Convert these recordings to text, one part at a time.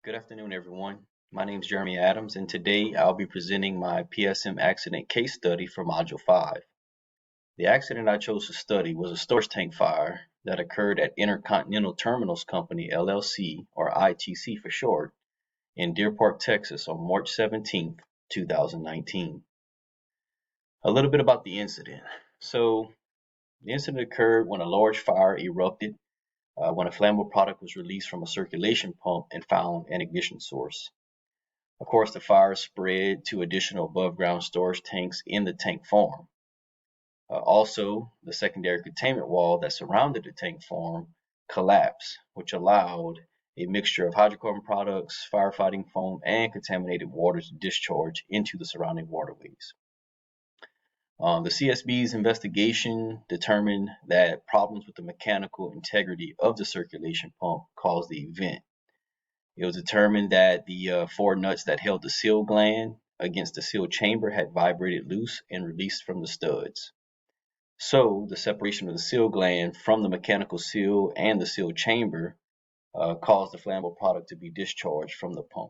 Good afternoon, everyone. My name is Jeremy Adams, and today I'll be presenting my PSM accident case study for Module 5. The accident I chose to study was a storage tank fire that occurred at Intercontinental Terminals Company, LLC, or ITC for short, in Deer Park, Texas on March 17, 2019. A little bit about the incident. So, the incident occurred when a large fire erupted when a flammable product was released from a circulation pump and found an ignition source. Of course, the fire spread to additional above-ground storage tanks in the tank farm. Also, the secondary containment wall that surrounded the tank farm collapsed, which allowed a mixture of hydrocarbon products, firefighting foam, and contaminated water to discharge into the surrounding waterways. The CSB's investigation determined that problems with the mechanical integrity of the circulation pump caused the event. It was determined that the four nuts that held the seal gland against the seal chamber had vibrated loose and released from the studs. So the separation of the seal gland from the mechanical seal and the seal chamber caused the flammable product to be discharged from the pump.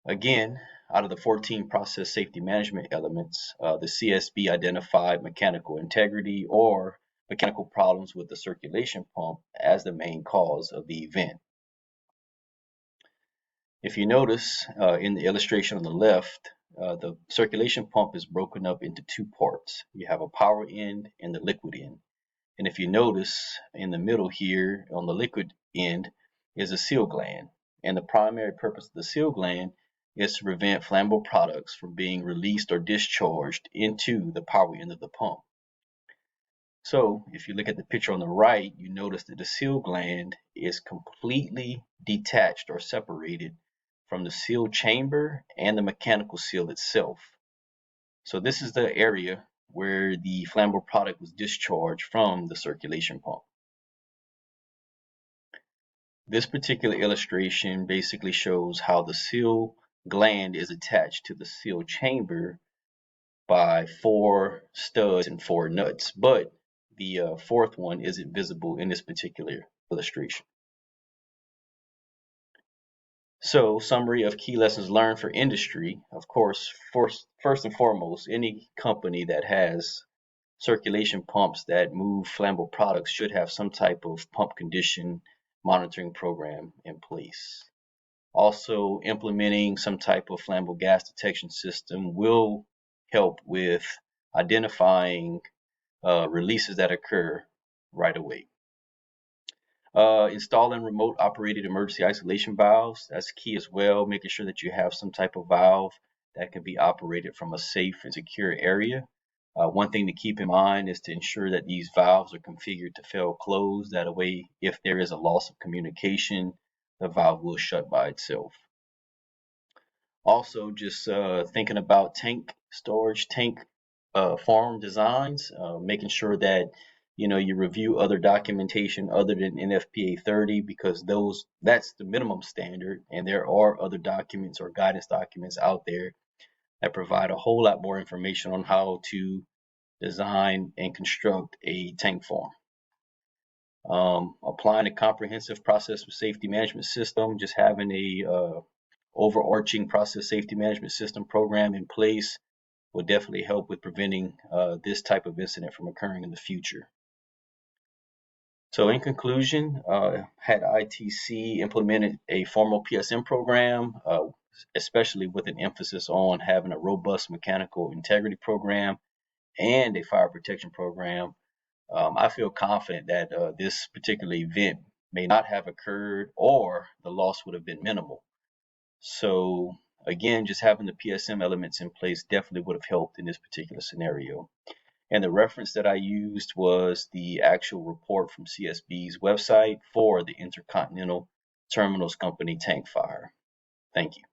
Again, out of the 14 process safety management elements, the CSB identified mechanical integrity or mechanical problems with the circulation pump as the main cause of the event. If you notice in the illustration on the left, the circulation pump is broken up into two parts. You have a power end and the liquid end. And if you notice in the middle here on the liquid end is a seal gland. And the primary purpose of the seal gland is to prevent flammable products from being released or discharged into the power end of the pump. So if you look at the picture on the right, you notice that the seal gland is completely detached or separated from the seal chamber and the mechanical seal itself. So this is the area where the flammable product was discharged from the circulation pump. This particular illustration basically shows how the seal gland is attached to the seal chamber by 4 studs and 4 nuts, but the fourth one isn't visible in this particular illustration. So, summary of key lessons learned for industry. Of course, first and foremost, any company that has circulation pumps that move flammable products should have some type of pump condition monitoring program in place. Also, implementing some type of flammable gas detection system will help with identifying releases that occur right away. Installing remote operated emergency isolation valves, that's key as well, making sure that you have some type of valve that can be operated from a safe and secure area. One thing to keep in mind is to ensure that these valves are configured to fail closed. That way, if there is a loss of communication, the valve will shut by itself. Also, just thinking about tank storage, tank farm designs, making sure that you review other documentation other than NFPA 30 because that's the minimum standard, and there are other documents or guidance documents out there that provide a whole lot more information on how to design and construct a tank farm. Applying a comprehensive process safety management system, just having a overarching process safety management system program in place will definitely help with preventing this type of incident from occurring in the future. So in conclusion, had ITC implemented a formal PSM program, especially with an emphasis on having a robust mechanical integrity program and a fire protection program, I feel confident that this particular event may not have occurred or the loss would have been minimal. So again, just having the PSM elements in place definitely would have helped in this particular scenario. And the reference that I used was the actual report from CSB's website for the Intercontinental Terminals Company tank fire. Thank you.